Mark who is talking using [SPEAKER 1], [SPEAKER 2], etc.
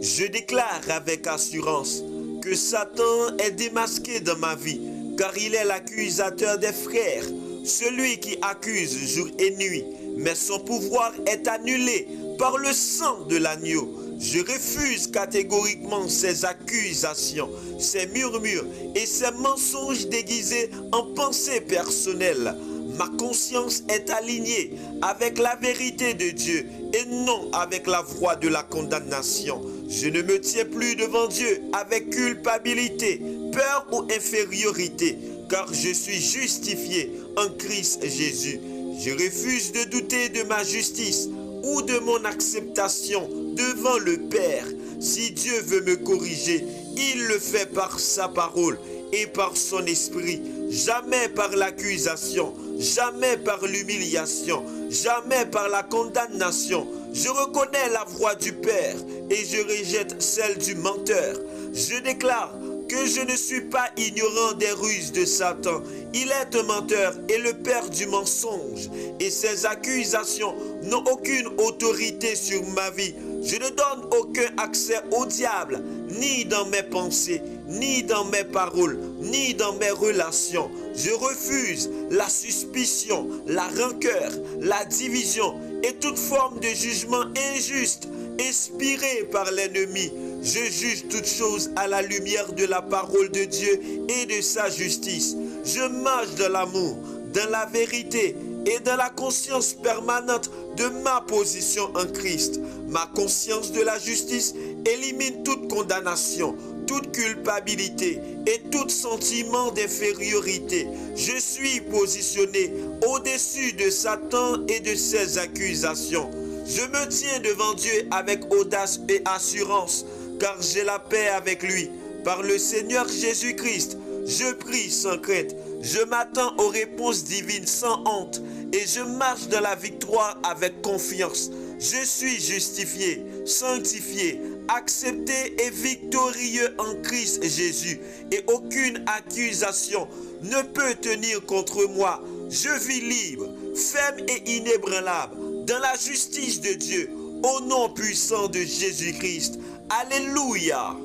[SPEAKER 1] Je déclare avec assurance que Satan est démasqué dans ma vie, car il est l'accusateur des frères, celui qui accuse jour et nuit, mais son pouvoir est annulé par le sang de l'agneau. Je refuse catégoriquement ces accusations, ces murmures et ces mensonges déguisés en pensées personnelles. Ma conscience est alignée avec la vérité de Dieu et non avec la voix de la condamnation. Je ne me tiens plus devant Dieu avec culpabilité, peur ou infériorité, car je suis justifié en Christ Jésus. Je refuse de douter de ma justice ou de mon acceptation devant le Père. Si Dieu veut me corriger, il le fait par sa parole et par son esprit, jamais par l'accusation, jamais par l'humiliation, jamais par la condamnation. Je reconnais la voix du Père et je rejette celle du menteur. Je déclare que je ne suis pas ignorant des ruses de Satan. Il est un menteur et le père du mensonge. Et ses accusations n'ont aucune autorité sur ma vie. Je ne donne aucun accès au diable, ni dans mes pensées, ni dans mes paroles, ni dans mes relations. Je refuse la suspicion, la rancœur, la division et toute forme de jugement injuste inspiré par l'ennemi. Je juge toutes choses à la lumière de la parole de Dieu et de sa justice. Je marche dans l'amour, dans la vérité et dans la conscience permanente de ma position en Christ. Ma conscience de la justice élimine toute condamnation, toute culpabilité et tout sentiment d'infériorité. Je suis positionné au-dessus de Satan et de ses accusations. Je me tiens devant Dieu avec audace et assurance, car j'ai la paix avec lui. Par le Seigneur Jésus-Christ, je prie sans crainte. Je m'attends aux réponses divines sans honte et je marche dans la victoire avec confiance. Je suis justifié, sanctifié, accepté et victorieux en Christ Jésus. Et aucune accusation ne peut tenir contre moi. Je vis libre, ferme et inébranlable dans la justice de Dieu, au nom puissant de Jésus-Christ. Alléluia!